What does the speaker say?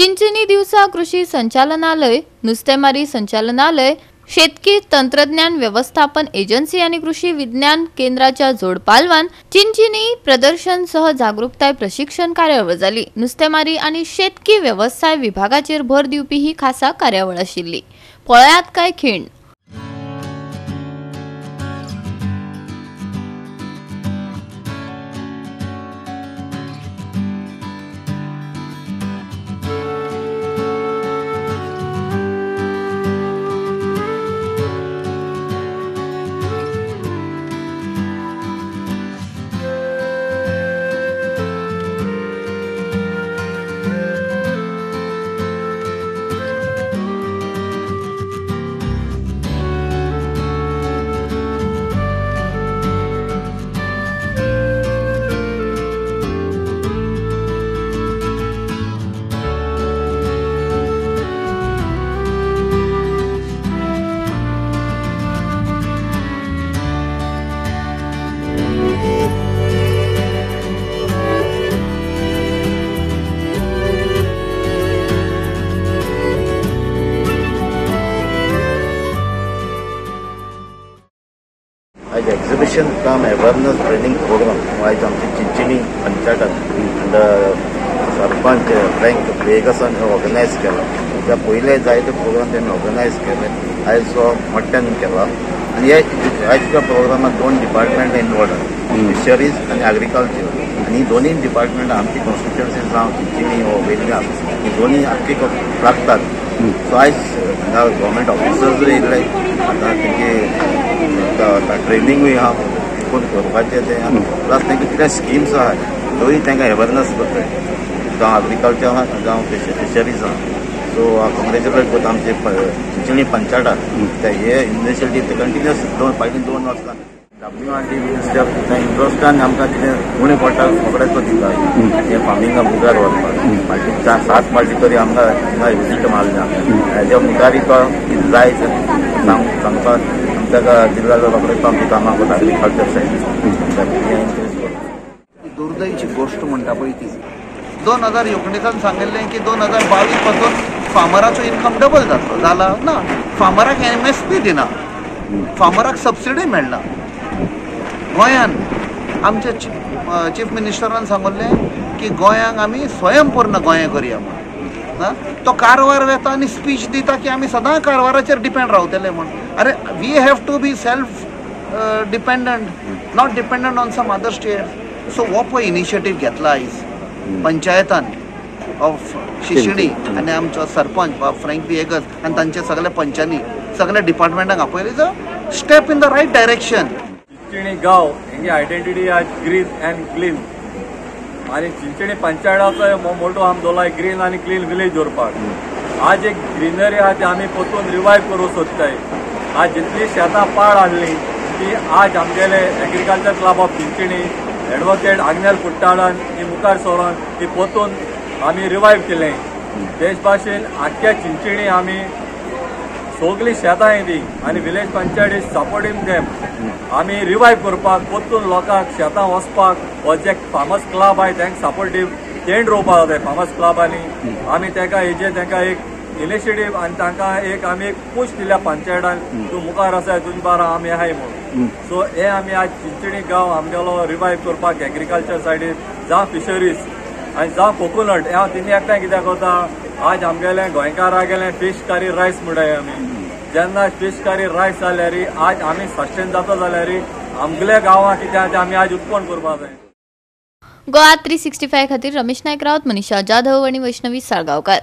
चिंचणी दिवसा कृषी संचालनालय, नुस्तेमारी संचालनालय, शेतकी तंत्रज्ञान व्यवस्थापन एजन्सी आणि कृषी विज्ञान केंद्राच्या जोडपालवान चिंचणी प्रदर्शन सह जागरूकता प्रशिक्षण कार्यावळ झाली। नुस्तेमारी आणि शेतकी व्यवसाय विभागाचेर भर दिवपी ही खासा कार्यावळ आशिल्ली। पळयात काय खीण। आज एक्झिबिशन कम अवेअरनेस ट्रेनिंग प्रोग्राम आज आमची चिंचणी पंचायतान सरपंच फ्रँक वेगसन ऑर्गनायज केला। त्या पयले जायते प्रोग्राम त्यांनी ऑर्गनायज केले, आयज तो मोठ्यान केला। आणि आजच्या प्रोग्रामात दोन डिपार्टमेंट इन्वॉल्व आहात, फिशरीज आणि एग्रीकल्चर। आणि दोन्ही डिपार्टमेंट आमची कॉन्स्टिट्युएन्सी जावं चिंचणी व वेलगाम ही दोन्ही आख्खी लागतात। सो आयज गव्हर्मेंट ऑफिसर्स येयले, आतां तेंची ट्रेनिंगूय हा कोण करपाचें तें, प्लस तांकां कितें स्किम्स आहात त्योय तांकां अवेअरनेस करता, जावं एग्रीकल्चर आहा जावं फिशरीज आहा। सो हांव कॉंग्रेच्युलेट करता आमचे चिंचणी पंचायताक हे इनिशिएटीव ते कंटिन्युअस फाटलीं 2 वर्सां WRD मिनिस्टर इंट्रस्टान आमकां कितें उणें पडटा रोखडेच तो दिता हे फार्मिंगा मुखार व्हरपाक। फाटलीं 7 फावटी तरी आमकां हिंगा विजीट मारल्या। हेज्या मुखारय तो कितें जाय सांगपाक आमच्या जिल्ह्याला रोखडेच आमची कामां करता एग्रीकल्चर सायड। दुर्दैची गोष्ट म्हणटा पळय ती 2019 सांगिल्लें की 2022 पासून फार्मराचो इन्कम डबल जातलो, जाला ना। फार्मराक MSP दिना, फार्मराक सबसिडी मेळना। गोंयान आमच्या चीफ मिनिस्टरान सांगलें की गोंयांक आमी स्वयंपूर्ण गोंय करया म्हणून। तो कारवार वेता आनी स्पीच दिता की आमी सदां कारवाराचेर डिपेंड रावतले म्हण। अरे we have to be self dependent, not dependent on some other state. So हो पळय इनिशिएटीव घेतला आयज पंचायतान ऑफ शिशणी आनी आमचो सरपंच फ्रँक वेगस आनी तांचे सगळ्या पंचांनी सगळ्या डिपार्टमेंटांक आपयले step in the right direction. Chinchani गांव हेंची आयडेंटिटी आज ग्रीन अँड क्लीन आणि चिंचणी पंचायताचो मोठो आम दवरला ग्रीन आणि क्लीन विलेज दवरपाक। आज एक ग्रीनरी आहा ती आमी परतून रिवायव करूं सोदताय। आज जितली शेतां पाड हाडली ती आज आमगेले agriculture club of Chinchani advocate Agnel कुट्टाळान ही मुखार सरोन ती परतून आमी रिवायव केलें। तेच भाशेन आख्ख्या चिंचणी आमी सगळीं शेतां येदी आनी विलेज पंचायती सपोर्टींग देम आमी रिवायव करपाक परतून लोकांक शेतां वचपाक हो जे फार्मर्स क्लब आहाय तांकां सपोर्टीव तेंड रोवपाक जाय फार्मर्स क्लबांनी। आमी ताका हेजे तांकां एक इनिशिएटीव आनी तांकां एक आमी एक पुश दिल्या पंचायतान, तूं मुखार आसाय तुजे बारा आमी आहाय म्हणून। सो हे आमी आज चिंचणी गांव आमगेलो रिवायव करपाक एग्रीकल्चर सायडीर जावं फिशरीज आनी जावं कोकोनट हे हांव तिनी एकठांय कित्याक करता। आज आमगेले गोंयकारां गेले फिश करी रायस म्हणटाय आमी। जेन्ना फिश करी रायस जाल्यार आज आमी सस्टेन जाता जाल्यार आमगेल्या गांवांत कितें आमी आज उत्पन्न करपाक जाय। गोवा 365 खातीर रमेश नायक रावत, मनीषा जाधव आणि वैष्णवी साळगांवकार।